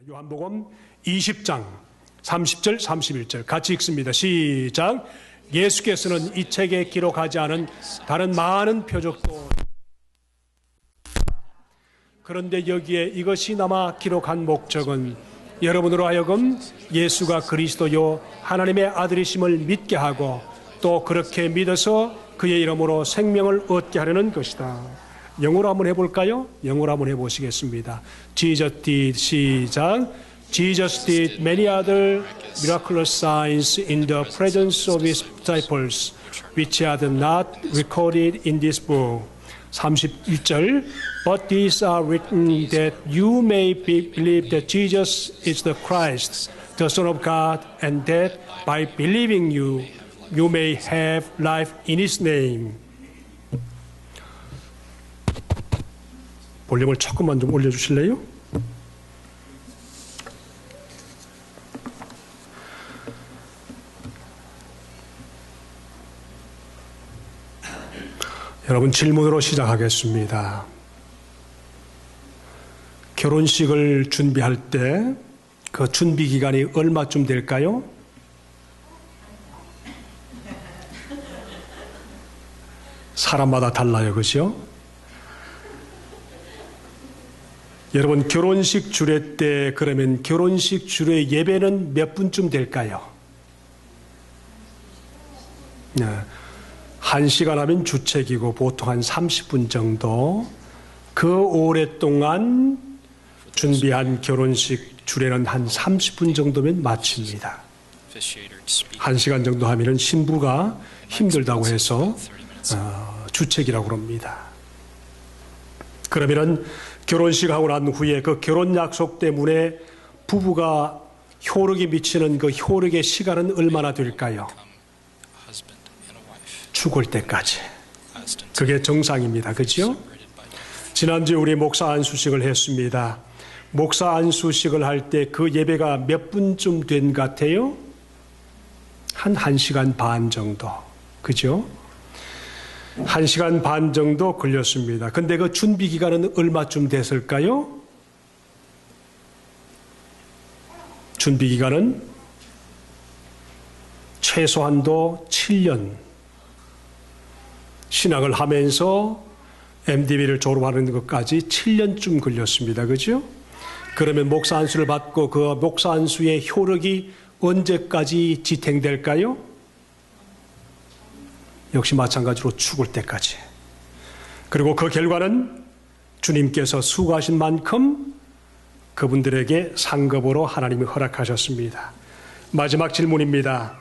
요한복음 20장 30절 31절 같이 읽습니다. 시작. 예수께서는 이 책에 기록하지 않은 다른 많은 표적도 그런데 여기에 이것이 남아 기록한 목적은 여러분으로 하여금 예수가 그리스도요 하나님의 아들이심을 믿게 하고 또 그렇게 믿어서 그의 이름으로 생명을 얻게 하려는 것이다. 영어로 한번 해볼까요? 영어로 한번 해보시겠습니다. Jesus did, 시작. Jesus did many other miraculous signs in the presence of his disciples, which are not recorded in this book. 31절. But these are written that you may believe that Jesus is the Christ, the Son of God, and that by believing you may have life in his name. 볼륨을 조금만 좀 올려주실래요? 여러분, 질문으로 시작하겠습니다. 결혼식을 준비할 때 그 준비 기간이 얼마쯤 될까요? 사람마다 달라요, 그죠? 여러분, 결혼식 주례 때 그러면 결혼식 주례 예배는 몇 분쯤 될까요? 네. 1시간 하면 주책이고 보통 한 30분 정도. 그 오랫동안 준비한 결혼식 주례는 한 30분 정도면 마칩니다. 1시간 정도 하면 신부가 힘들다고 해서 주책이라고 그럽니다. 그러면은 결혼식 하고 난 후에 그 결혼 약속 때문에 부부가 효력이 미치는 그 효력의 시간은 얼마나 될까요? 죽을 때까지. 그게 정상입니다. 그렇죠? 지난주에 우리 목사 안수식을 했습니다. 목사 안수식을 할 때 그 예배가 몇 분쯤 된 것 같아요? 한 1시간 반 정도. 그죠? 1시간 반 정도 걸렸습니다. 근데 그 준비 기간은 얼마쯤 됐을까요? 준비 기간은 최소한도 7년. 신학을 하면서 MDB를 졸업하는 것까지 7년쯤 걸렸습니다. 그죠? 그러면 목사 안수를 받고 그 목사 안수의 효력이 언제까지 지탱될까요? 역시 마찬가지로 죽을 때까지. 그리고 그 결과는 주님께서 수고하신 만큼 그분들에게 상급으로 하나님이 허락하셨습니다. 마지막 질문입니다.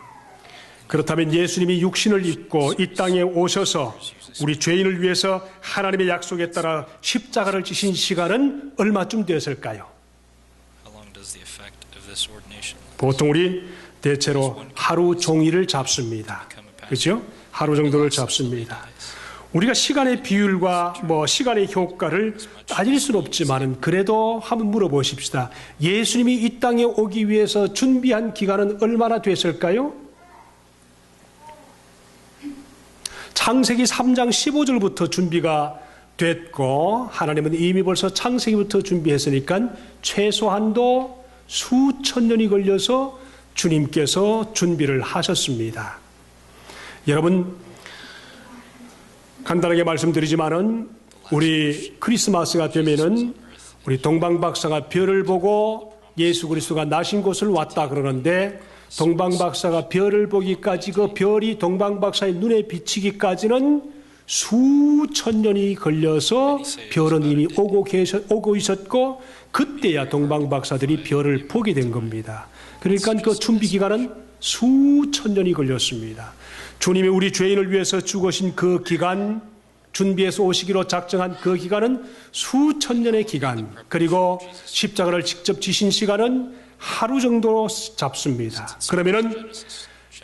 그렇다면 예수님이 육신을 입고 이 땅에 오셔서 우리 죄인을 위해서 하나님의 약속에 따라 십자가를 지신 시간은 얼마쯤 되었을까요? 보통 우리 대체로 하루 종일을 잡습니다. 그렇죠? 하루 정도를 잡습니다. 우리가 시간의 비율과 시간의 효과를 따질 수는 없지만은 그래도 한번 물어보십시다. 예수님이 이 땅에 오기 위해서 준비한 기간은 얼마나 됐을까요? 창세기 3장 15절부터 준비가 됐고 하나님은 이미 벌써 창세기부터 준비했으니까 최소한도 수천 년이 걸려서 주님께서 준비를 하셨습니다. 여러분, 간단하게 말씀드리지만은 우리 크리스마스가 되면은 우리 동방박사가 별을 보고 예수 그리스도가 나신 곳을 왔다 그러는데 동방박사가 별을 보기까지 그 별이 동방박사의 눈에 비치기까지는 수천 년이 걸려서 별은 이미 오고 있었고 그때야 동방박사들이 별을 보게 된 겁니다. 그러니까 그 준비 기간은 수천 년이 걸렸습니다. 주님이 우리 죄인을 위해서 죽으신 그 기간, 준비해서 오시기로 작정한 그 기간은 수천 년의 기간, 그리고 십자가를 직접 지신 시간은 하루 정도 잡습니다. 그러면은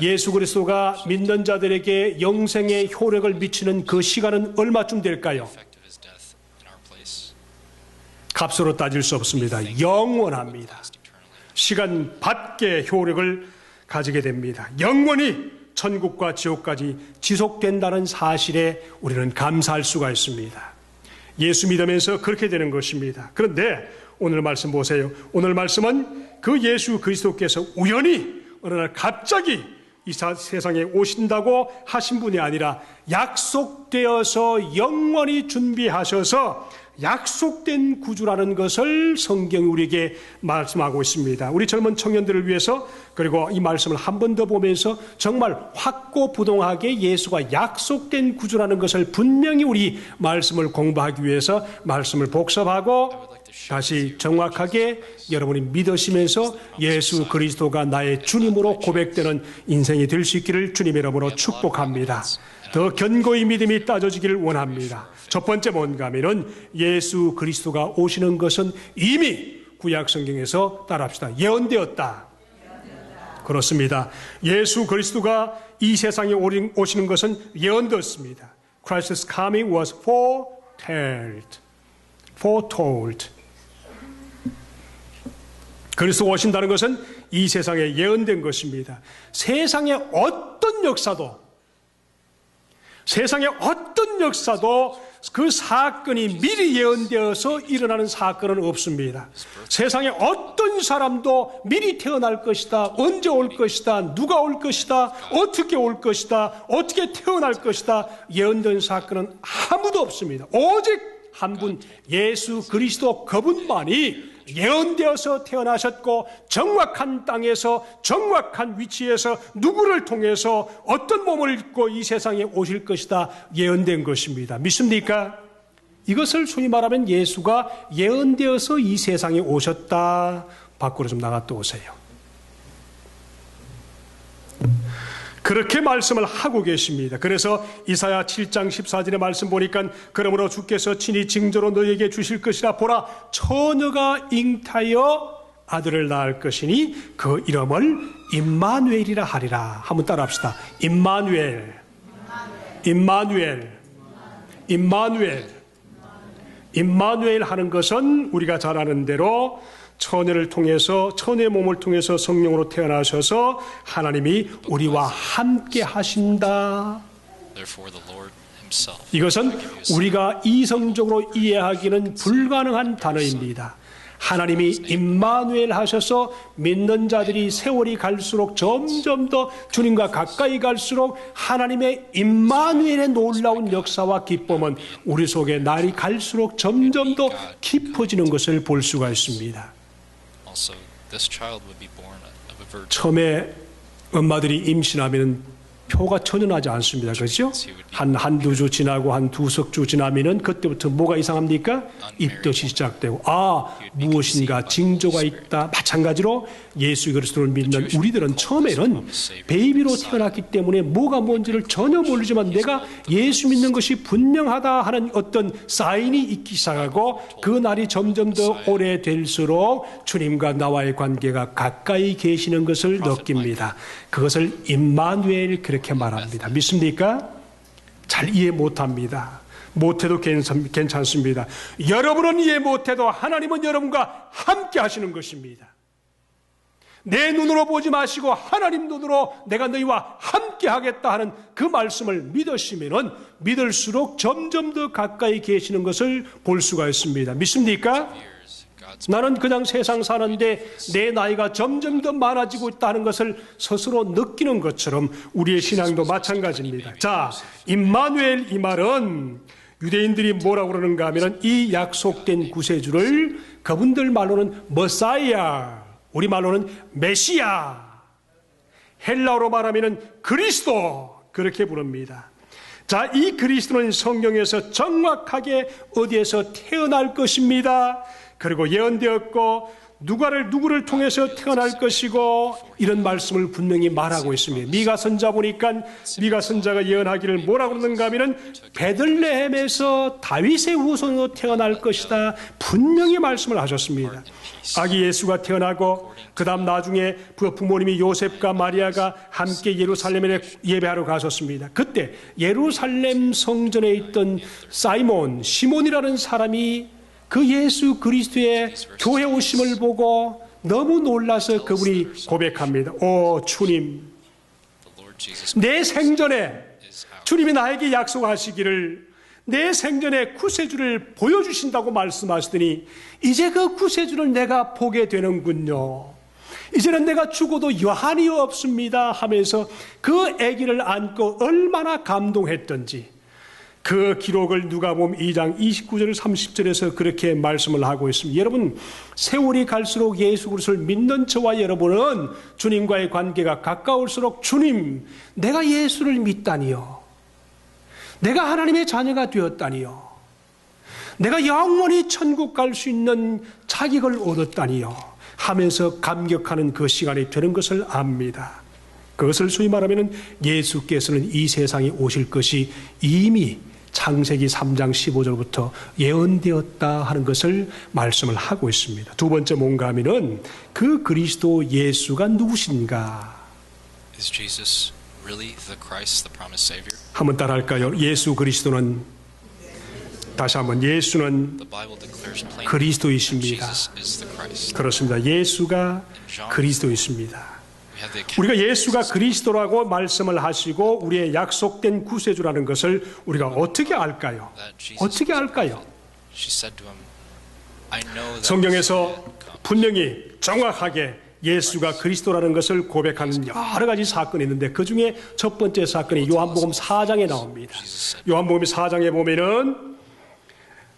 예수 그리스도가 믿는 자들에게 영생의 효력을 미치는 그 시간은 얼마쯤 될까요? 값으로 따질 수 없습니다. 영원합니다. 시간 밖의 효력을 가지게 됩니다. 영원히 천국과 지옥까지 지속된다는 사실에 우리는 감사할 수가 있습니다. 예수 믿으면서 그렇게 되는 것입니다. 그런데 오늘 말씀 보세요. 오늘 말씀은 그 예수 그리스도께서 우연히 어느 날 갑자기 이 세상에 오신다고 하신 분이 아니라 약속되어서 영원히 준비하셔서 약속된 구주라는 것을 성경이 우리에게 말씀하고 있습니다. 우리 젊은 청년들을 위해서 그리고 이 말씀을 한 번 더 보면서 정말 확고부동하게 예수가 약속된 구주라는 것을 분명히 우리 말씀을 공부하기 위해서 말씀을 복습하고 다시 정확하게 여러분이 믿으시면서 예수 그리스도가 나의 주님으로 고백되는 인생이 될 수 있기를 주님의 이름으로 축복합니다. 더 견고히 믿음이 따져지기를 원합니다. 첫 번째 뭔가 하면은 예수 그리스도가 오시는 것은 이미 구약 성경에서 따라합시다. 예언되었다. 그렇습니다. 예수 그리스도가 이 세상에 오시는 것은 예언되었습니다. Christ's coming was foretold. 그리스도가 오신다는 것은 이 세상에 예언된 것입니다. 세상의 어떤 역사도 그 사건이 미리 예언되어서 일어나는 사건은 없습니다. 세상에 어떤 사람도 미리 태어날 것이다, 언제 올 것이다, 누가 올 것이다, 어떻게 올 것이다, 어떻게 태어날 것이다 예언된 사건은 아무도 없습니다. 오직 한 분 예수 그리스도 그분만이 예언되어서 태어나셨고 정확한 땅에서 정확한 위치에서 누구를 통해서 어떤 몸을 입고 이 세상에 오실 것이다 예언된 것입니다. 믿습니까? 이것을 소위 말하면 예수가 예언되어서 이 세상에 오셨다. 밖으로 좀 나갔다 오세요. 그렇게 말씀을 하고 계십니다. 그래서 이사야 7장 14절의 말씀 보니까 그러므로 주께서 친히 징조로 너희에게 주실 것이라 보라 처녀가 잉타여 아들을 낳을 것이니 그 이름을 임마누엘이라 하리라. 한번 따라합시다. 임마누엘. 임마누엘 하는 것은 우리가 잘 아는 대로 처녀를 통해서 처녀의 몸을 통해서 성령으로 태어나셔서 하나님이 우리와 함께 하신다. 이것은 우리가 이성적으로 이해하기는 불가능한 단어입니다. 하나님이 임마누엘 하셔서 믿는 자들이 세월이 갈수록 점점 더 주님과 가까이 갈수록 하나님의 임마누엘의 놀라운 역사와 기쁨은 우리 속에 날이 갈수록 점점 더 깊어지는 것을 볼 수가 있습니다. 처음에 엄마들이 임신하면 표가 전혀 나지 않습니다. 그렇죠? 한두 주 지나고 한두 석 주 지나면은 그때부터 뭐가 이상합니까? 입덧이 시작되고 무엇인가 징조가 있다. 마찬가지로 예수 그리스도를 믿는 우리들은 처음에는 베이비로 태어났기 때문에 뭐가 뭔지를 전혀 모르지만 내가 예수 믿는 것이 분명하다 하는 어떤 사인이 있기 시작하고 그 날이 점점 더 오래될수록 주님과 나와의 관계가 가까이 계시는 것을 느낍니다. 그것을 임마누엘 그렇게 말합니다. 믿습니까? 잘 이해 못합니다. 못해도 괜찮습니다. 여러분은 이해 못해도 하나님은 여러분과 함께 하시는 것입니다. 내 눈으로 보지 마시고 하나님 눈으로 내가 너희와 함께 하겠다 하는 그 말씀을 믿으시면은 믿을수록 점점 더 가까이 계시는 것을 볼 수가 있습니다. 믿습니까? 나는 그냥 세상 사는데 내 나이가 점점 더 많아지고 있다는 것을 스스로 느끼는 것처럼 우리의 신앙도 마찬가지입니다. 자, 임마누엘 이 말은 유대인들이 뭐라고 그러는가 하면 이 약속된 구세주를 그분들 말로는 머사이아, 우리 말로는 메시아, 헬라어로 말하면 그리스도 그렇게 부릅니다. 자, 이 그리스도는 성경에서 정확하게 어디에서 태어날 것입니다. 그리고 예언되었고 누구를 통해서 태어날 것이고 이런 말씀을 분명히 말하고 있습니다. 미가 선자 보니까 미가 선자가 예언하기를 뭐라고 그러는가 하면 베들레헴에서 다윗의 후손으로 태어날 것이다. 분명히 말씀을 하셨습니다. 아기 예수가 태어나고 그 다음 나중에 부모님이 요셉과 마리아가 함께 예루살렘에 예배하러 가셨습니다. 그때 예루살렘 성전에 있던 시몬이라는 사람이 그 예수 그리스도의 교회 오심을 보고 너무 놀라서 그분이 고백합니다. 오 주님, 내 생전에 주님이 나에게 약속하시기를 내 생전에 구세주를 보여주신다고 말씀하시더니 이제 그 구세주를 내가 보게 되는군요. 이제는 내가 죽어도 여한이 없습니다 하면서 그 아기를 안고 얼마나 감동했던지 그 기록을 누가복음 2장 29절 30절에서 그렇게 말씀을 하고 있습니다. 여러분, 세월이 갈수록 예수 그리스도를 믿는 저와 여러분은 주님과의 관계가 가까울수록 주님, 내가 예수를 믿다니요, 내가 하나님의 자녀가 되었다니요, 내가 영원히 천국 갈 수 있는 자격을 얻었다니요 하면서 감격하는 그 시간이 되는 것을 압니다. 그것을 소위 말하면 예수께서는 이 세상에 오실 것이 이미 창세기 3장 15절부터 예언되었다 하는 것을 말씀을 하고 있습니다. 두 번째 뭔가 하면은 그 그리스도 예수가 누구신가? Is Jesus really the Christ, the promised Savior? 한번 따라할까요? 예수 그리스도는, 다시 한번, 예수는 The Bible declares plainly 그리스도이십니다. Jesus is the Christ. 그렇습니다. 예수가 그리스도이십니다. We have the account 우리가 예수가 그리스도라고 말씀을 하시고 우리의 약속된 구세주라는 것을 우리가 어떻게 알까요? that Jesus 어떻게 was 알까요? prophet. She said to him, I know that 성경에서 분명히 정확하게 예수가 그리스도라는 것을 고백하는 여러 가지 사건이 있는데 그 중에 첫 번째 사건이 요한복음 4장에 나옵니다. 요한복음 4장에 보면은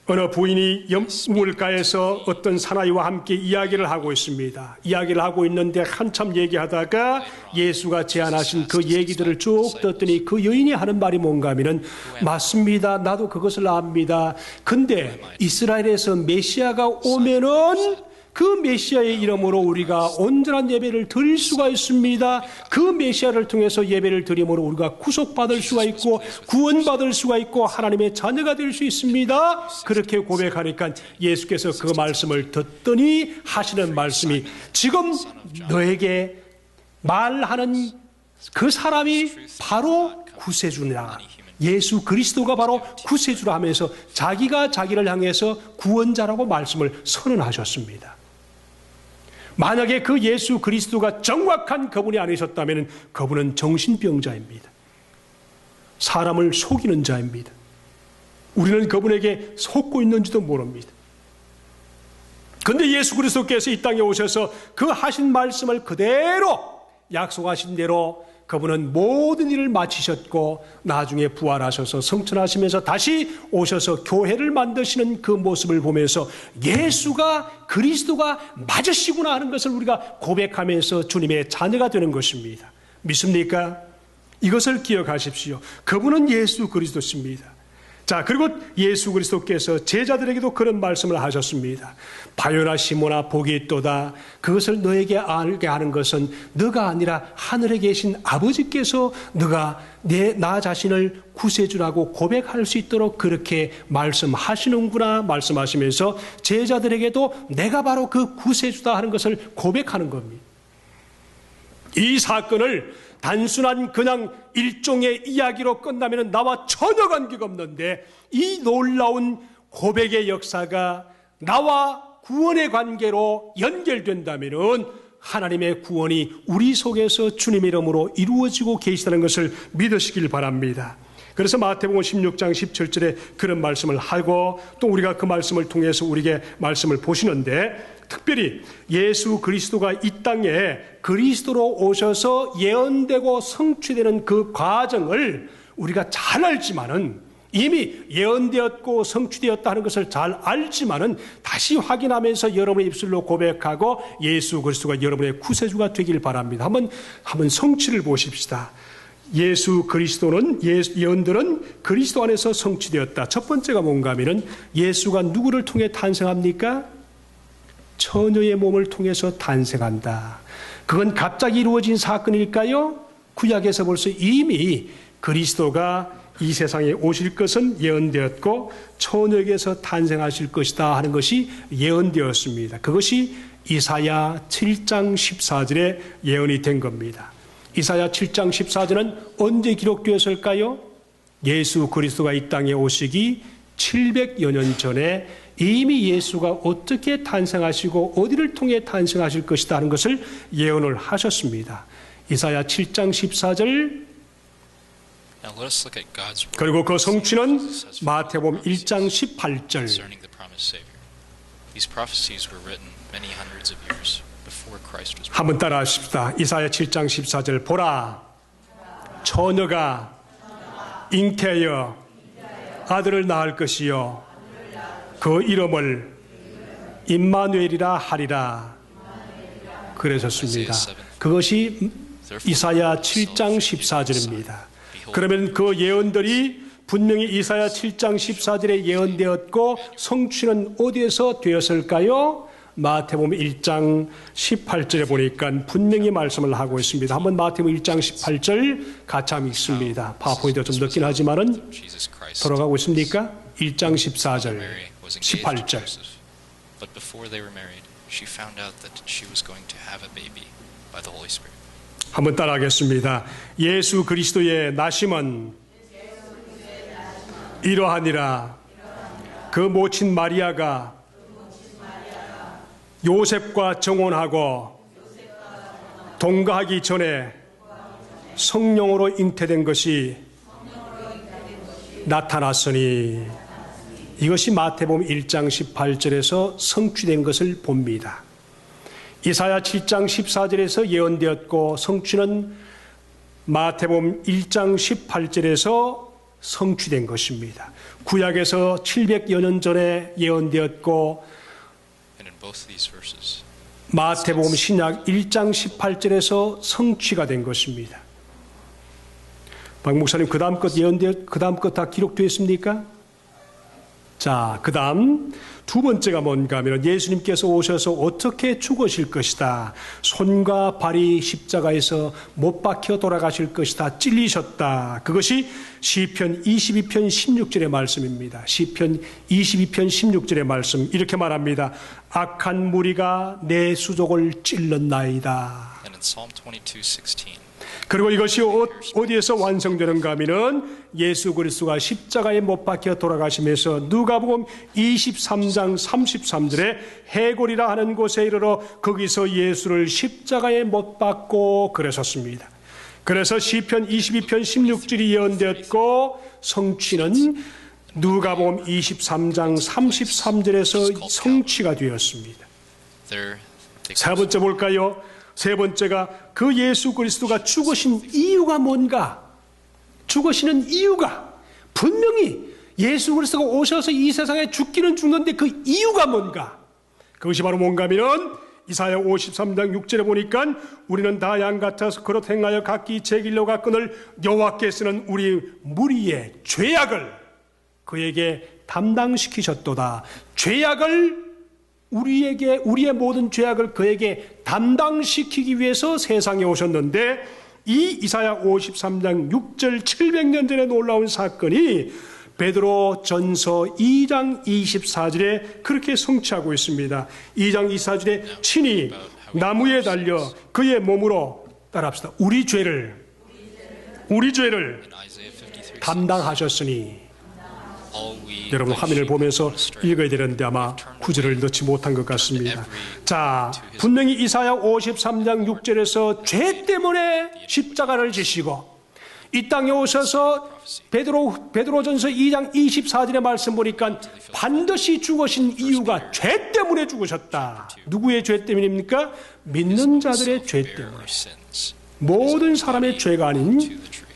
어느 부인이 우물가에서 어떤 사나이와 함께 이야기를 하고 있습니다. 이야기를 하고 있는데 한참 얘기하다가 예수가 제안하신 그 얘기들을 쭉 듣더니 그 여인이 하는 말이 뭔가 하면은 맞습니다. 나도 그것을 압니다. 근데 이스라엘에서 메시아가 오면은 그 메시아의 이름으로 우리가 온전한 예배를 드릴 수가 있습니다. 그 메시아를 통해서 예배를 드림으로 우리가 구속받을 수가 있고 구원받을 수가 있고 하나님의 자녀가 될 수 있습니다. 그렇게 고백하니까 예수께서 그 말씀을 듣더니 하시는 말씀이 지금 너에게 말하는 그 사람이 바로 구세주냐, 예수 그리스도가 바로 구세주라 하면서 자기가 자기를 향해서 구원자라고 말씀을 선언하셨습니다. 만약에 그 예수 그리스도가 정확한 그분이 아니셨다면 그분은 정신병자입니다. 사람을 속이는 자입니다. 우리는 그분에게 속고 있는지도 모릅니다. 그런데 예수 그리스도께서 이 땅에 오셔서 그 하신 말씀을 그대로 약속하신 대로 그분은 모든 일을 마치셨고 나중에 부활하셔서 성천하시면서 다시 오셔서 교회를 만드시는 그 모습을 보면서 예수가 그리스도가 맞으시구나 하는 것을 우리가 고백하면서 주님의 자녀가 되는 것입니다. 믿습니까? 이것을 기억하십시오. 그분은 예수 그리스도십니다. 자, 그리고 예수 그리스도께서 제자들에게도 그런 말씀을 하셨습니다. 바요나 시몬아 복이 있도다. 그것을 너에게 알게 하는 것은 너가 아니라 하늘에 계신 아버지께서 너가 나 자신을 구세주라고 고백할 수 있도록 그렇게 말씀하시는구나 말씀하시면서 제자들에게도 내가 바로 그 구세주다 하는 것을 고백하는 겁니다. 이 사건을 단순한 그냥 일종의 이야기로 끝나면 나와 전혀 관계가 없는데 이 놀라운 고백의 역사가 나와 구원의 관계로 연결된다면 하나님의 구원이 우리 속에서 주님의 이름으로 이루어지고 계시다는 것을 믿으시길 바랍니다. 그래서 마태복음 16장 17절에 그런 말씀을 하고 또 우리가 그 말씀을 통해서 우리에게 말씀을 보시는데 특별히 예수 그리스도가 이 땅에 그리스도로 오셔서 예언되고 성취되는 그 과정을 우리가 잘 알지만은 이미 예언되었고 성취되었다 하는 것을 잘 알지만은 다시 확인하면서 여러분의 입술로 고백하고 예수 그리스도가 여러분의 구세주가 되길 바랍니다. 한번 성취를 보십시다. 예수 그리스도는 예언들은 그리스도 안에서 성취되었다. 첫 번째가 뭔가 하면은 예수가 누구를 통해 탄생합니까? 처녀의 몸을 통해서 탄생한다. 그건 갑자기 이루어진 사건일까요? 구약에서 벌써 이미 그리스도가 이 세상에 오실 것은 예언되었고 처녀에게서 탄생하실 것이다 하는 것이 예언되었습니다. 그것이 이사야 7장 14절에 예언이 된 겁니다. 이사야 7장 14절은 언제 기록되었을까요? 예수 그리스도가 이 땅에 오시기 700여 년 전에 이미 예수가 어떻게 탄생하시고 어디를 통해 탄생하실 것이다 하는 것을 예언을 하셨습니다. 이사야 7장 14절 Now let us look at God's word 그리고 그 성취는 마태복음 1장 18절. concerning the promised Savior. These prophecies were written many hundreds of years before Christ was born. 한번 따라하십시다. 이사야 7장 14절. 보라, 처녀가 잉태하여 아들을 낳을 것이요 그 이름을 임마누엘이라 하리라. 그러셨습니다. 그것이 이사야 7장 14절입니다. 그러면 그 예언들이 분명히 이사야 7장 14절에 예언되었고 성취는 어디에서 되었을까요? 마태복음 1장 18절에 보니까 분명히 말씀을 하고 있습니다. 한번 마태복음 1장 18절 같이 한번 읽습니다. 파워포인트가 좀 늦긴 하지만은 Jesus Christ. 돌아가고 있습니까? 1장 14절, Mary was engaged to 18절. Joseph, but before they were married, she found out that she was going to have a baby by the Holy Spirit. 한번 따라하겠습니다. 예수 그리스도의 나심은 이러하니라. 그 모친 마리아가 요셉과 정혼하고 동거하기 전에 성령으로 잉태된 것이 나타났으니 이것이 마태복음 1장 18절에서 성취된 것을 봅니다. 이사야 7장 14절에서 예언되었고 성취는 마태복음 1장 18절에서 성취된 것입니다. 구약에서 700여 년 전에 예언되었고 And in both of these verses, 마태복음 신약 1장 18절에서 성취가 된 것입니다. 박 목사님 그 다음 것 다 기록되어 있습니까? 자, 그 다음 두 번째가 뭔가 하면 예수님께서 오셔서 어떻게 죽으실 것이다. 손과 발이 십자가에서 못 박혀 돌아가실 것이다. 찔리셨다. 그것이 시편 22편 16절의 말씀입니다. 시편 22편 16절의 말씀 이렇게 말합니다. 악한 무리가 내 수족을 찔렀나이다. and in Psalm 22:16, 그리고 이것이 어디에서 완성되는가 하면은 예수 그리스도가 십자가에 못 박혀 돌아가시면서 누가복음 23장 33절에 해골이라 하는 곳에 이르러 거기서 예수를 십자가에 못 박고 그러셨습니다. 그래서 시편 22편 16절이 예언되었고 성취는 누가복음 23장 33절에서 성취가 되었습니다. there they 세 번째 볼까요? 세 번째가 그 예수 그리스도가 죽으신 이유가 뭔가? 죽으시는 이유가 분명히 예수 그리스도가 오셔서 이 세상에 죽기는 죽는데 그 이유가 뭔가? 그것이 바로 뭔가 하면 이사야 53장 6절에 보니까 우리는 다 양 같아서 그릇 행하여 각기 제 길로 갔거늘 여호와께서는 우리 무리의 죄악을 그에게 담당시키셨도다. 죄악을 우리의 모든 죄악을 그에게 담당시키기 위해서 세상에 오셨는데 이 이사야 53장 6절 700년 전에 놀라운 사건이 베드로 전서 2장 24절에 그렇게 성취하고 있습니다. 2장 24절에 친히 나무에 달려 그의 몸으로 따라합시다. 우리 죄를 in Isaiah 53, 담당하셨으니 all we 여러분 like 화면을 sheep 보면서 went astray. 읽어야 되는데 아마 구절을 넣지 못한 것 같습니다. 자, 분명히 이사야 53장 6절에서 죄 때문에 십자가를 지시고 이 땅에 오셔서 베드로전서 2장 24절의 말씀 보니까 반드시 죽으신 이유가 죄 때문에 죽으셨다. 누구의 죄 때문입니까? 믿는 자들의 죄 때문에. Our sins. 모든 사람의 죄가 아닌 To the tree.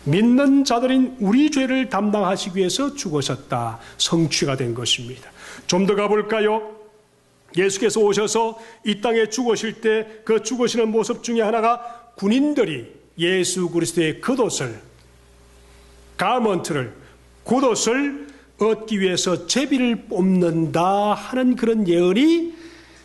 믿는 자들인 우리 죄를 담당하시기 위해서 죽으셨다. 성취가 된 것입니다. 좀 더 가볼까요? 예수께서 오셔서 이 땅에 죽으실 때 그 죽으시는 모습 중에 하나가 군인들이 예수 그리스도의 겉옷을 가먼트를 겉옷을 얻기 위해서 제비를 뽑는다 하는 그런 예언이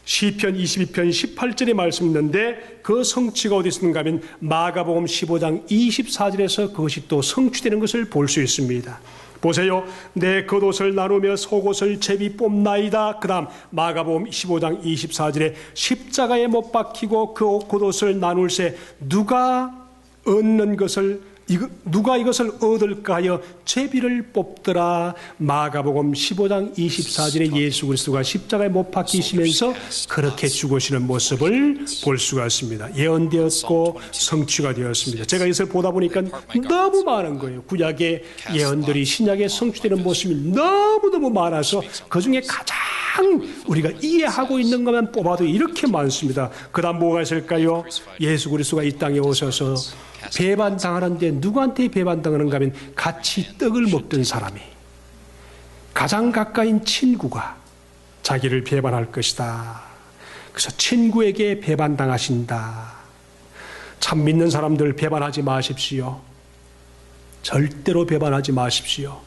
시편 22편 18절에 말씀 있는데 그 성취가 어디 있는가 하면 마가복음 15장 24절에서 그것이 또 성취되는 것을 볼 수 있습니다. 보세요. 내 겉옷을 나누며 속옷을 제비 뽑나이다. 그 다음 마가복음 15장 24절에 십자가에 못 박히고 그 겉옷을 나눌세 누가 얻는 것을 누가 이것을 얻을까 하여 제비를 뽑더라. 마가복음 15장 24절에 예수 그리스도가 십자가에 못 박히시면서 그렇게 죽으시는 모습을 볼 수가 있습니다. 예언되었고 성취가 되었습니다. 제가 이것을 보다 보니까 너무 많은 거예요. 구약의 예언들이 신약에 성취되는 모습이 너무너무 많아서 그중에 가장 우리가 이해하고 있는 것만 뽑아도 이렇게 많습니다. 그 다음 뭐가 있을까요? 예수 그리스도가 이 땅에 오셔서 배반당하는데 누구한테 배반당하는가 하면 같이 떡을 먹던 사람이, 가장 가까인 친구가 자기를 배반할 것이다. 그래서 친구에게 배반당하신다. 참 믿는 사람들 배반하지 마십시오. 절대로 배반하지 마십시오.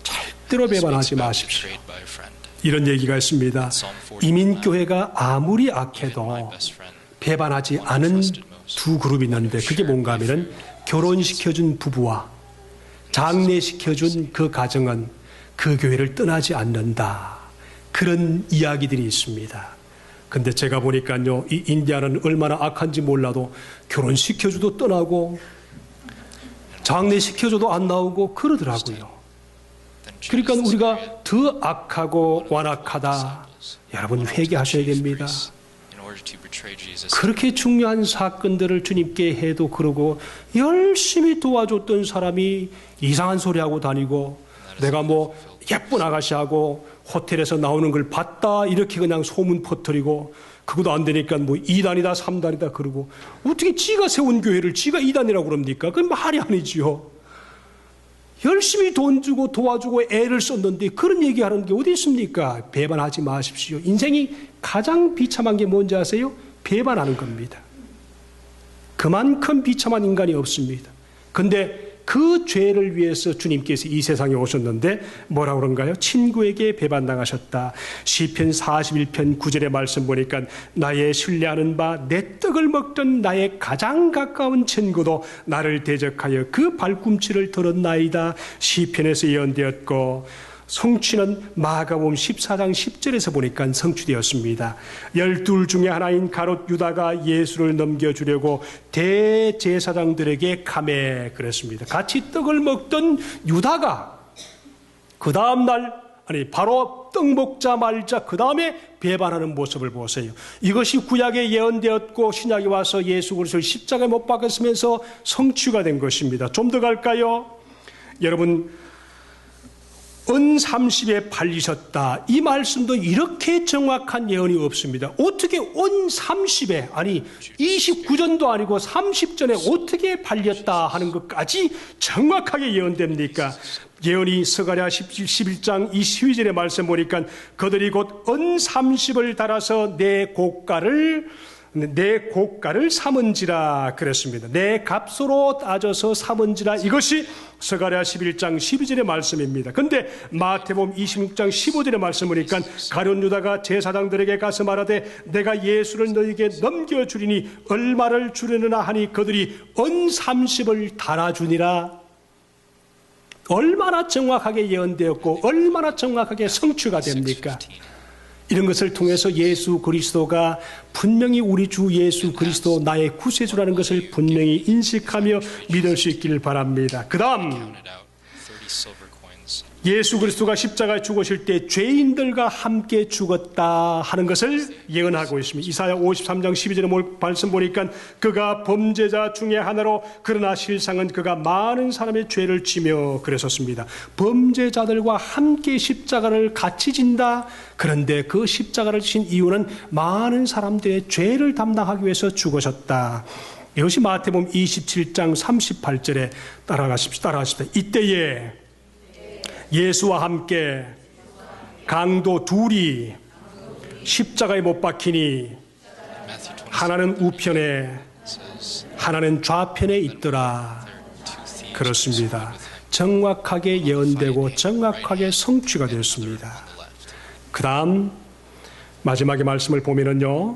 절대로 배반하지 마십시오. 이런 얘기가 있습니다. 이민교회가 아무리 악해도 배반하지 않은 두 그룹이 있는데 그게 뭔가 하면은 결혼시켜준 부부와 장례시켜준 그 가정은 그 교회를 떠나지 않는다. 그런 이야기들이 있습니다. 근데 제가 보니까요, 이 인디아는 얼마나 악한지 몰라도 결혼시켜줘도 떠나고 장례시켜줘도 안 나오고 그러더라고요. 그러니까 우리가 더 악하고 완악하다. 여러분 회개하셔야 됩니다. 그렇게 중요한 사건들을 주님께 해도 그러고 열심히 도와줬던 사람이 이상한 소리하고 다니고 내가 뭐 예쁜 아가씨하고 호텔에서 나오는 걸 봤다 이렇게 그냥 소문 퍼뜨리고 그것도 안 되니까 뭐 2단이다 3단이다 그러고 어떻게 지가 세운 교회를 지가 2단이라고 그럽니까? 그건 말이 아니지요. 열심히 돈 주고 도와주고 애를 썼는데 그런 얘기하는 게 어디 있습니까? 배반하지 마십시오. 인생이 가장 비참한 게 뭔지 아세요? 배반하는 겁니다. 그만큼 비참한 인간이 없습니다. 근데 그 죄를 위해서 주님께서 이 세상에 오셨는데 뭐라고 그런가요? 친구에게 배반당하셨다. 시편 41편 9절의 말씀 보니까 나의 신뢰하는 바 내 떡을 먹던 나의 가장 가까운 친구도 나를 대적하여 그 발꿈치를 들었나이다. 시편에서 예언되었고 성취는 마가복음 14장 10절에서 보니까 성취되었습니다. 12 중에 하나인 가롯 유다가 예수를 넘겨주려고 대제사장들에게 감해 그랬습니다. 같이 떡을 먹던 유다가 그 다음날 바로 떡 먹자 말자 그 다음에 배반하는 모습을 보세요. 이것이 구약에 예언되었고 신약에 와서 예수 그리스도를 십자가에 못 박았으면서 성취가 된 것입니다. 좀 더 갈까요? 여러분 은 30에 팔리셨다. 이 말씀도 이렇게 정확한 예언이 없습니다. 어떻게 은 30에 29전도 아니고 30전에 어떻게 팔렸다 하는 것까지 정확하게 예언됩니까? 예언이 스가랴 11장 22절의 말씀 보니까 그들이 곧 은 30을 달아서 내 고가를 삼은지라 그랬습니다. 내 값으로 따져서 삼은지라. 이것이 스가랴 11장 12절의 말씀입니다. 근데 마태복음 26장 15절의 말씀 보니까 가룟 유다가 제사장들에게 가서 말하되 내가 예수를 너희에게 넘겨주리니 얼마를 주려느냐 하니 그들이 은 30을 달아주니라. 얼마나 정확하게 예언되었고 얼마나 정확하게 성취가 됩니까? 이런 것을 통해서 예수 그리스도가 분명히 우리 주 예수 그리스도 나의 구세주라는 것을 분명히 인식하며 믿을 수 있기를 바랍니다. 그 다음 예수 그리스도가 십자가에 죽으실 때 죄인들과 함께 죽었다 하는 것을 예언하고 있습니다. 이사야 53장 12절의 말씀 보니까 그가 범죄자 중에 하나로 그러나 실상은 그가 많은 사람의 죄를 지며 그랬었습니다. 범죄자들과 함께 십자가를 같이 진다. 그런데 그 십자가를 진 이유는 많은 사람들의 죄를 담당하기 위해서 죽으셨다. 이것이 마태복음 27장 38절에 따라가십시다. 이때에 예수와 함께 강도 둘이 십자가에 못 박히니 하나는 우편에 하나는 좌편에 있더라. 그렇습니다. 정확하게 예언되고 정확하게 성취가 되었습니다. 그 다음 마지막에 말씀을 보면은요,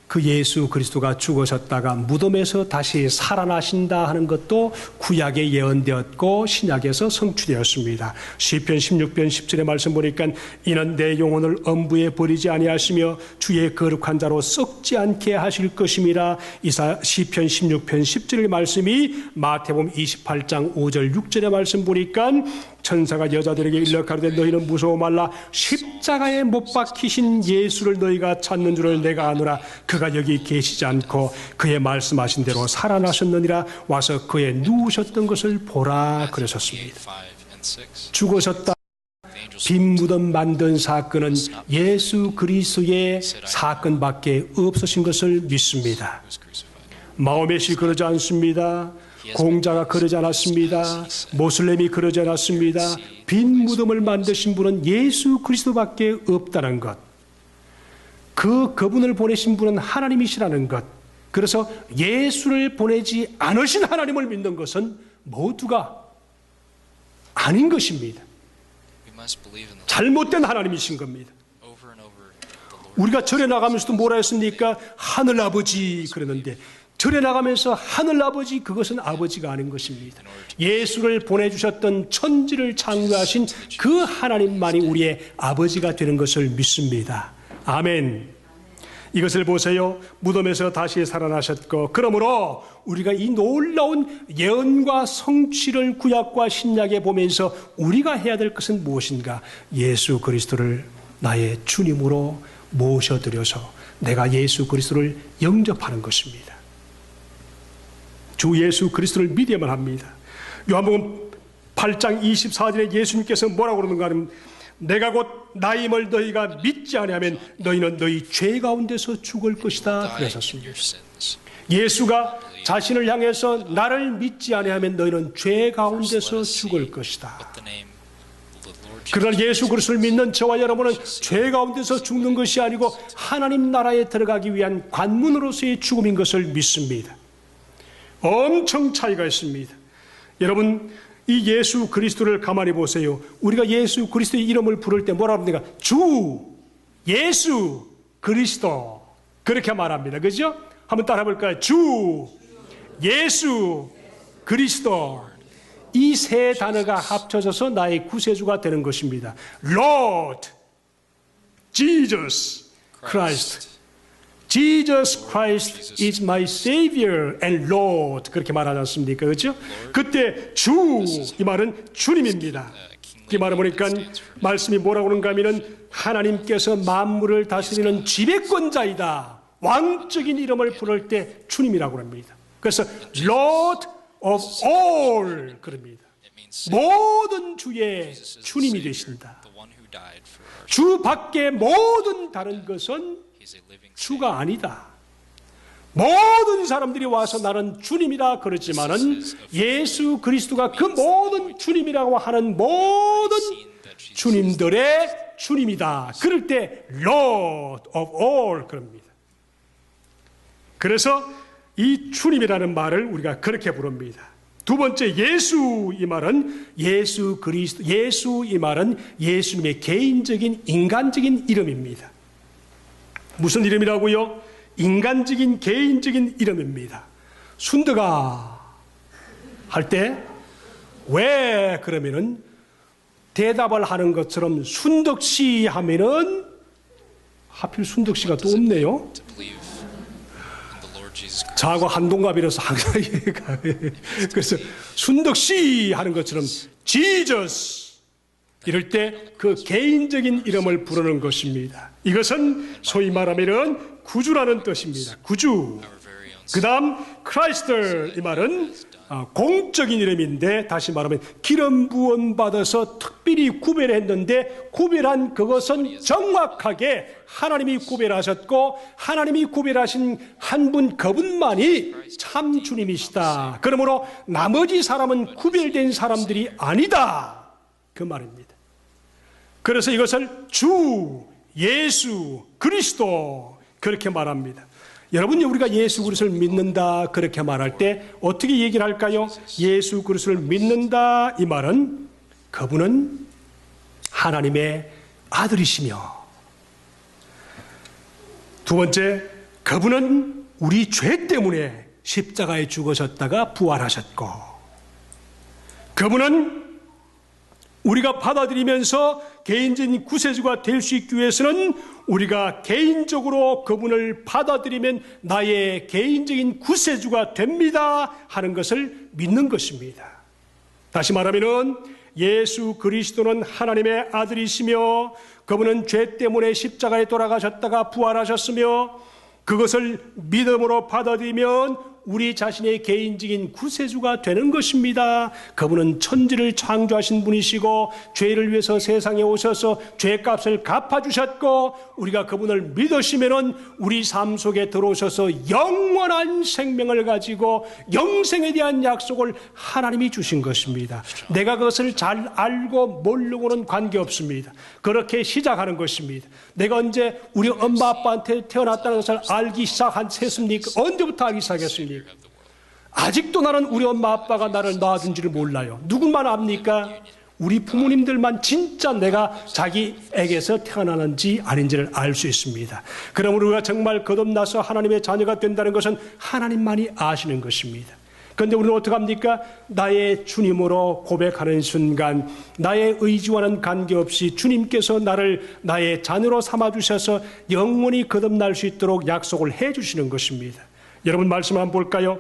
그 예수 그리스도가 죽으셨다가 무덤에서 다시 살아나신다 하는 것도 구약에 예언되었고 신약에서 성취되었습니다. 시편 16편 10절의 말씀 보니까 이는 내 영혼을 엄부에 버리지 아니하시며 주의 거룩한 자로 썩지 않게 하실 것임이라. 시편 16편 10절의 말씀이 마태복음 28장 5절 6절의 말씀 보니까 천사가 여자들에게 일러 가로되 너희는 무서워 말라. 십자가에 못 박히신 예수를 너희가 찾는 줄을 내가 아노라. 그가 여기 계시지 않고 그의 말씀하신 대로 살아나셨느니라. 와서 그의 누우셨던 것을 보라 그러셨습니다. 죽으셨다. 빈 무덤 만든 사건은 예수 그리스도의 사건밖에 없으신 것을 믿습니다. 마호멧이 그러지 않습니다. 공자가 그러지 않았습니다. 모슬렘이 그러지 않았습니다. 빈 무덤을 만드신 분은 예수 그리스도밖에 없다는 것. 그분을 보내신 분은 하나님이시라는 것. 그래서 예수를 보내지 않으신 하나님을 믿는 것은 모두가 아닌 것입니다. 잘못된 하나님이신 겁니다. 우리가 절에 나가면서도 뭐라 했습니까? 하늘아버지 그러는데 절에 나가면서 하늘아버지, 그것은 아버지가 아닌 것입니다. 예수를 보내주셨던 천지를 창조하신 그 하나님만이 우리의 아버지가 되는 것을 믿습니다. 아멘. 이것을 보세요. 무덤에서 다시 살아나셨고, 그러므로 우리가 이 놀라운 예언과 성취를 구약과 신약에 보면서 우리가 해야 될 것은 무엇인가? 예수 그리스도를 나의 주님으로 모셔드려서 내가 예수 그리스도를 영접하는 것입니다. 주 예수 그리스도를 믿어야만 합니다. 요한복음 8장 24절에 예수님께서 뭐라고 그러는가 하면 내가 곧 나임을 너희가 믿지 아니하면 너희는 너희 죄 가운데서 죽을 것이다 그러셨습니다. 예수가 자신을 향해서 나를 믿지 아니하면 너희는 죄 가운데서 죽을 것이다. 그러나 예수 그리스도를 믿는 저와 여러분은 죄 가운데서 죽는 것이 아니고 하나님 나라에 들어가기 위한 관문으로서의 죽음인 것을 믿습니다. 엄청 차이가 있습니다. 여러분, 이 예수 그리스도를 가만히 보세요. 우리가 예수 그리스도의 이름을 부를 때 뭐라 합니까? 주, 예수 그리스도 그렇게 말합니다. 그죠? 한번 따라 볼까요? 주, 예수 그리스도. 이 세 단어가 합쳐져서 나의 구세주가 되는 것입니다. Lord, Jesus Christ. Jesus Christ is my Savior and Lord. 그렇게 말하지 않습니까? 그렇죠? 그때 주, 이 말은 주님입니다. 이 말을 보니까 말씀이 뭐라고 그런가 하면은 하나님께서 만물을 다스리는 지배권자이다. 왕적인 이름을 부를 때 주님이라고 합니다. 그래서 Lord of all 그럽니다. 모든 주의 주님이 되신다. 주 밖에 모든 다른 것은 주가 아니다. 모든 사람들이 와서 나는 주님이라 그러지만은 예수 그리스도가 그 모든 주님이라고 하는 모든 주님들의 주님이다. 그럴 때 Lord of all 그럽니다. 그래서 이 주님이라는 말을 우리가 그렇게 부릅니다. 두 번째 예수 이 말은 예수 그리스도, 예수 이 말은 예수님의 개인적인 인간적인 이름입니다. 무슨 이름이라고요? 인간적인 개인적인 이름입니다. 순덕아 할 때 왜 그러면은 대답을 하는 것처럼 순덕씨 하면은 하필 순덕씨가 또 없네요. 자고 한동갑이라서 항상 그래서 순덕씨 하는 것처럼 Jesus 이럴 때 그 개인적인 이름을 부르는 것입니다. 이것은 소위 말하면 구주라는 뜻입니다. 구주. 그 다음 크라이스터 이 말은 공적인 이름인데 다시 말하면 기름 부음 받아서 특별히 구별했는데 구별한 그것은 정확하게 하나님이 구별하셨고 하나님이 구별하신 한 분 그분만이 참 주님이시다. 그러므로 나머지 사람은 구별된 사람들이 아니다. 그 말입니다. 그래서 이것을 주, 예수, 그리스도 그렇게 말합니다. 여러분이 우리가 예수 그리스도를 믿는다 그렇게 말할 때 어떻게 얘기를 할까요? 예수 그리스도를 믿는다 이 말은 그분은 하나님의 아들이시며 두 번째 그분은 우리 죄 때문에 십자가에 죽으셨다가 부활하셨고, 그분은 우리가 받아들이면서 개인적인 구세주가 될 수 있기 위해서는 우리가 개인적으로 그분을 받아들이면 나의 개인적인 구세주가 됩니다 하는 것을 믿는 것입니다. 다시 말하면 예수 그리스도는 하나님의 아들이시며 그분은 죄 때문에 십자가에 돌아가셨다가 부활하셨으며 그것을 믿음으로 받아들이면 우리 자신의 개인적인 구세주가 되는 것입니다. 그분은 천지를 창조하신 분이시고 죄를 위해서 세상에 오셔서 죄값을 갚아주셨고 우리가 그분을 믿으시면 우리 삶 속에 들어오셔서 영원한 생명을 가지고 영생에 대한 약속을 하나님이 주신 것입니다. 내가 그것을 잘 알고 모르고는 관계없습니다. 그렇게 시작하는 것입니다. 내가 언제 우리 엄마 아빠한테 태어났다는 것을 알기 시작했습니까? 언제부터 알기 시작했습니까? 아직도 나는 우리 엄마 아빠가 나를 낳아준지를 몰라요. 누구만 압니까? 우리 부모님들만 진짜 내가 자기에게서 태어나는지 아닌지를 알 수 있습니다. 그러므로 우리가 정말 거듭나서 하나님의 자녀가 된다는 것은 하나님만이 아시는 것입니다. 그런데 우리는 어떻게 합니까? 나의 주님으로 고백하는 순간 나의 의지와는 관계없이 주님께서 나를 나의 자녀로 삼아주셔서 영원히 거듭날 수 있도록 약속을 해주시는 것입니다. 여러분 말씀 한번 볼까요?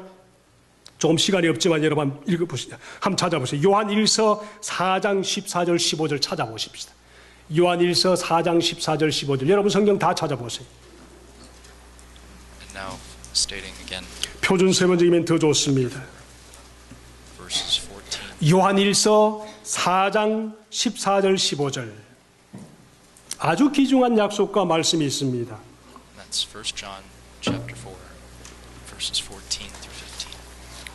조금 시간이 없지만 여러분 한번 읽어보시죠. 한번 찾아보세요. 요한 1서 4장 14절 15절 찾아보십시다. 요한 1서 4장 14절 15절 여러분 성경 다 찾아보세요. And now, stating again, 표준 세번적이면 더 좋습니다. verses 14. 요한 1서 4장 14절 15절 아주 귀중한 약속과 말씀이 있습니다. That's 1 John chapter 4, verses 14 through 15.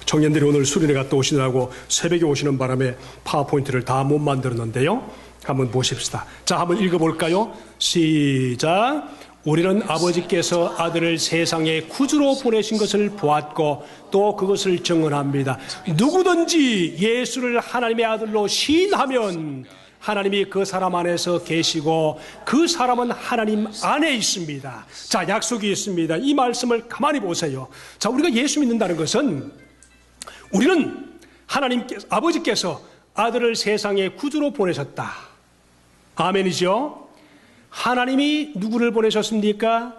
청년들이 오늘 수련회 갔다 오시느라고 새벽에 오시는 바람에 파워포인트를 다 못 만들었는데요. 한번 보십시다. 자, 한번 읽어볼까요? 시작. 우리는 아버지께서 아들을 세상에 구주로 보내신 것을 보았고 또 그것을 증언합니다. 누구든지 예수를 하나님의 아들로 시인하면 하나님이 그 사람 안에서 계시고 그 사람은 하나님 안에 있습니다. 자, 약속이 있습니다. 이 말씀을 가만히 보세요. 자, 우리가 예수 믿는다는 것은 우리는 하나님께서 아버지께서 아들을 세상에 구주로 보내셨다. 아멘이죠? 하나님이 누구를 보내셨습니까?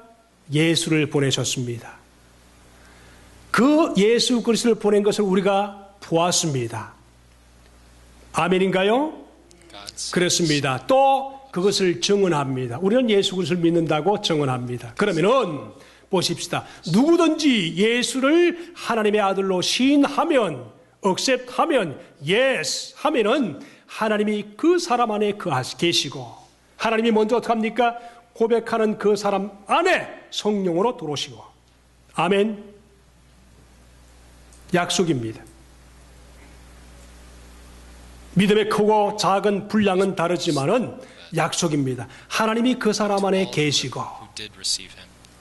예수를 보내셨습니다. 그 예수 그리스도를 보낸 것을 우리가 보았습니다. 아멘인가요? 그렇습니다. 또 그것을 증언합니다. 우리는 예수 그리스도를 믿는다고 증언합니다. 그러면은 보십시다. 누구든지 예수를 하나님의 아들로 시인하면, accept하면, yes 하면은 하나님이 그 사람 안에 계시고 하나님이 먼저 어떻게 합니까? 고백하는 그 사람 안에 성령으로 들어오시고. 아멘. 약속입니다. 믿음의 크고 작은 분량은 다르지만은 약속입니다. 하나님이 그 사람 안에 계시고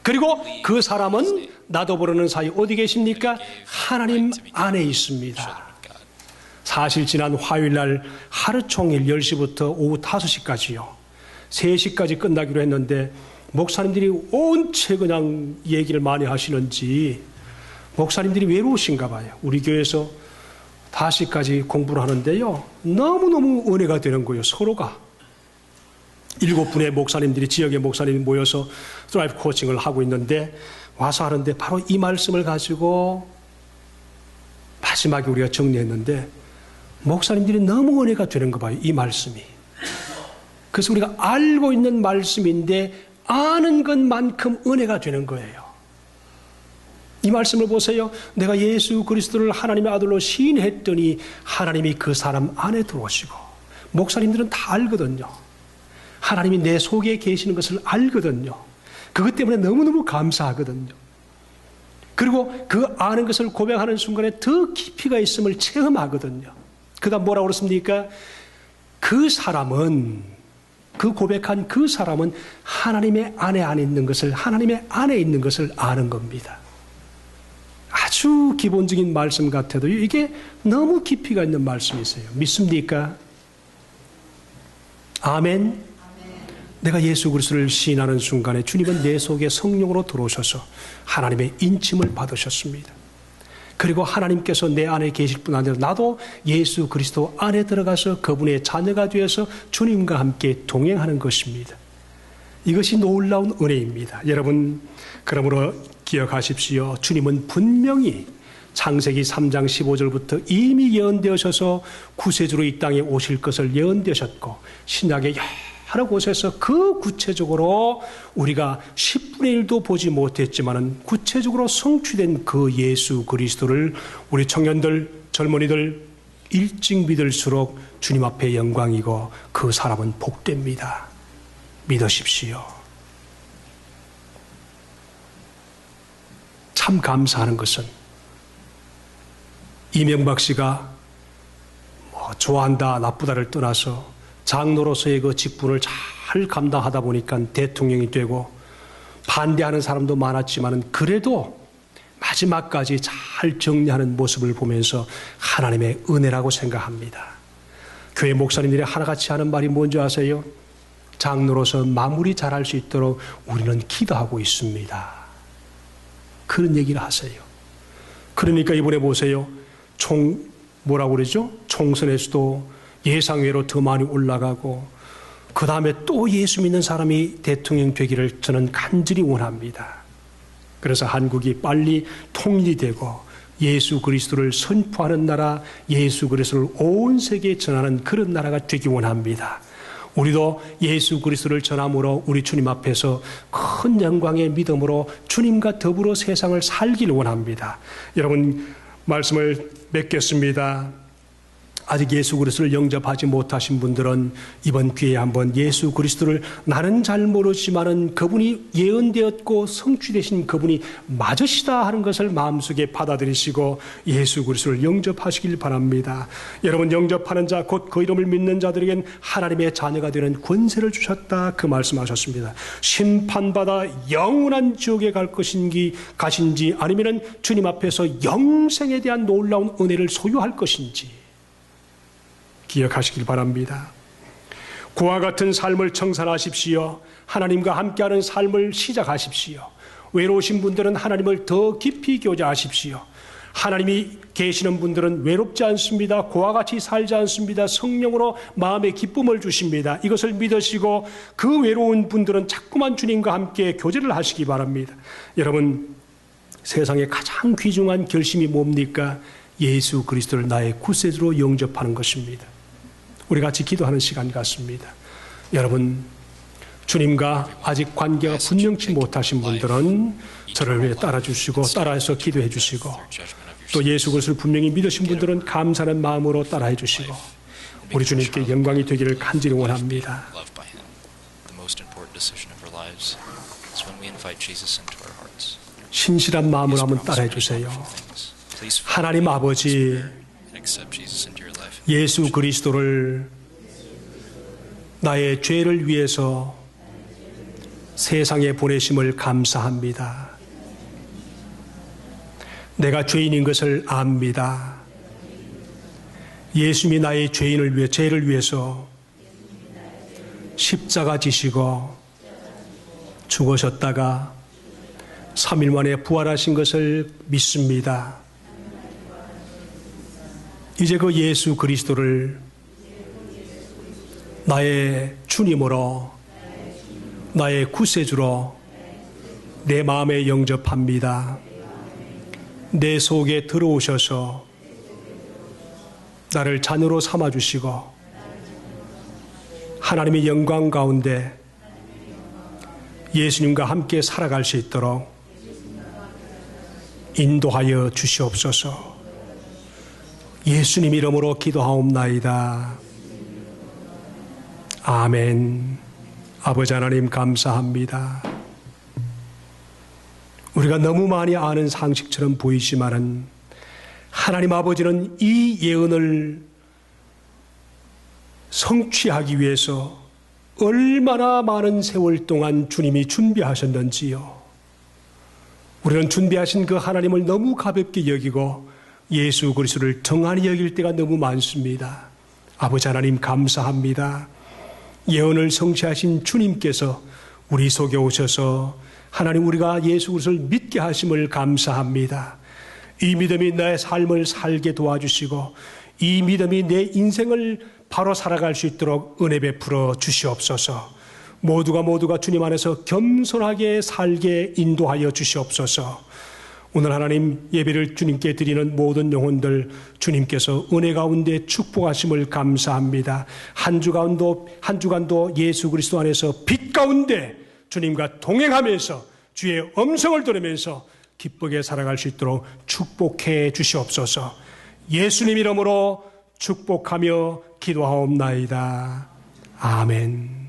그리고 그 사람은 나도 모르는 사이 어디 계십니까? 하나님 안에 있습니다. 사실 지난 화요일날 하루 종일 10시부터 오후 5시까지요. 3시까지 끝나기로 했는데 목사님들이 온체 그냥 얘기를 많이 하시는지 목사님들이 외로우신가 봐요. 우리 교회에서 5시까지 공부를 하는데요. 너무너무 은혜가 되는 거예요. 서로가. 7분의 목사님들이 지역의 목사님이 모여서 드라이브 코칭을 하고 있는데 와서 하는데 바로 이 말씀을 가지고 마지막에 우리가 정리했는데 목사님들이 너무 은혜가 되는 거 봐요. 이 말씀이. 그래서 우리가 알고 있는 말씀인데 아는 것만큼 은혜가 되는 거예요. 이 말씀을 보세요. 내가 예수 그리스도를 하나님의 아들로 시인했더니 하나님이 그 사람 안에 들어오시고 목사님들은 다 알거든요. 하나님이 내 속에 계시는 것을 알거든요. 그것 때문에 너무너무 감사하거든요. 그리고 그 아는 것을 고백하는 순간에 더 깊이가 있음을 체험하거든요. 그 다음 뭐라고 그랬습니까? 그 사람은 그 고백한 그 사람은 하나님의 안에 있는 것을 하나님의 안에 있는 것을 아는 겁니다. 아주 기본적인 말씀 같아도 이게 너무 깊이가 있는 말씀이세요. 믿습니까? 아멘. 내가 예수 그리스도를 시인하는 순간에 주님은 내 속에 성령으로 들어오셔서 하나님의 인침을 받으셨습니다. 그리고 하나님께서 내 안에 계실 뿐 아니라 나도 예수 그리스도 안에 들어가서 그분의 자녀가 되어서 주님과 함께 동행하는 것입니다. 이것이 놀라운 은혜입니다. 여러분, 그러므로 기억하십시오. 주님은 분명히 창세기 3장 15절부터 이미 예언되어셔서 구세주로 이 땅에 오실 것을 예언되셨고, 신약의 여러 곳에서 그 구체적으로 우리가 10분의 1도 보지 못했지만은 구체적으로 성취된 그 예수 그리스도를 우리 청년들, 젊은이들 일찍 믿을수록 주님 앞에 영광이고 그 사람은 복됩니다. 믿으십시오. 참 감사하는 것은 이명박 씨가 좋아한다, 나쁘다를 떠나서 장로로서의 그 직분을 잘 감당하다 보니까 대통령이 되고 반대하는 사람도 많았지만 그래도 마지막까지 잘 정리하는 모습을 보면서 하나님의 은혜라고 생각합니다. 교회 목사님들이 하나같이 하는 말이 뭔지 아세요? 장로로서 마무리 잘할 수 있도록 우리는 기도하고 있습니다. 그런 얘기를 하세요. 그러니까 이번에 보세요. 뭐라고 그러죠? 총선에서도 예상외로 더 많이 올라가고 그 다음에 또 예수 믿는 사람이 대통령 되기를 저는 간절히 원합니다. 그래서 한국이 빨리 통일이 되고 예수 그리스도를 선포하는 나라, 예수 그리스도를 온 세계에 전하는 그런 나라가 되기 원합니다. 우리도 예수 그리스도를 전함으로 우리 주님 앞에서 큰 영광의 믿음으로 주님과 더불어 세상을 살기를 원합니다. 여러분, 말씀을 맺겠습니다. 아직 예수 그리스도를 영접하지 못하신 분들은 이번 기회에 한번 예수 그리스도를 나는 잘 모르지만은 그분이 예언되었고 성취되신 그분이 맞으시다 하는 것을 마음속에 받아들이시고 예수 그리스도를 영접하시길 바랍니다. 여러분, 영접하는 자 곧 그 이름을 믿는 자들에겐 하나님의 자녀가 되는 권세를 주셨다, 그 말씀하셨습니다. 심판받아 영원한 지옥에 갈 것인지 가신지 아니면은 주님 앞에서 영생에 대한 놀라운 은혜를 소유할 것인지 기억하시길 바랍니다. 그와 같은 삶을 청산하십시오. 하나님과 함께하는 삶을 시작하십시오. 외로우신 분들은 하나님을 더 깊이 교제하십시오. 하나님이 계시는 분들은 외롭지 않습니다. 그와 같이 살지 않습니다. 성령으로 마음의 기쁨을 주십니다. 이것을 믿으시고 그 외로운 분들은 자꾸만 주님과 함께 교제를 하시기 바랍니다. 여러분, 세상에 가장 귀중한 결심이 뭡니까? 예수 그리스도를 나의 구세주로 영접하는 것입니다. 우리 같이 기도하는 시간 같습니다. 여러분, 주님과 아직 관계가 분명치 못하신 분들은 저를 위해 따라주시고 따라해서 기도해 주시고, 또 예수 그리스도를 분명히 믿으신 분들은 감사하는 마음으로 따라해 주시고 우리 주님께 영광이 되기를 간절히 원합니다. 신실한 마음으로 한번 따라해 주세요. 하나님 아버지, 예수 그리스도를 나의 죄를 위해서 세상에 보내심을 감사합니다. 내가 죄인인 것을 압니다. 예수님이 나의 죄를 위해서 십자가 지시고 죽으셨다가 3일 만에 부활하신 것을 믿습니다. 이제 그 예수 그리스도를 나의 주님으로, 나의 구세주로 내 마음에 영접합니다. 내 속에 들어오셔서 나를 자녀로 삼아주시고 하나님의 영광 가운데 예수님과 함께 살아갈 수 있도록 인도하여 주시옵소서. 예수님 이름으로 기도하옵나이다. 아멘. 아버지 하나님 감사합니다. 우리가 너무 많이 아는 상식처럼 보이지만은 하나님 아버지는 이 예언을 성취하기 위해서 얼마나 많은 세월 동안 주님이 준비하셨는지요. 우리는 준비하신 그 하나님을 너무 가볍게 여기고 예수 그리스도를 정한히 여길 때가 너무 많습니다. 아버지 하나님 감사합니다. 예언을 성취하신 주님께서 우리 속에 오셔서 하나님 우리가 예수 그리스도를 믿게 하심을 감사합니다. 이 믿음이 나의 삶을 살게 도와주시고 이 믿음이 내 인생을 바로 살아갈 수 있도록 은혜 베풀어 주시옵소서. 모두가 주님 안에서 겸손하게 살게 인도하여 주시옵소서. 오늘 하나님 예배를 주님께 드리는 모든 영혼들 주님께서 은혜 가운데 축복하심을 감사합니다. 한 주간도 예수 그리스도 안에서 빛 가운데 주님과 동행하면서 주의 음성을 들으면서 기쁘게 살아갈 수 있도록 축복해 주시옵소서. 예수님 이름으로 축복하며 기도하옵나이다. 아멘.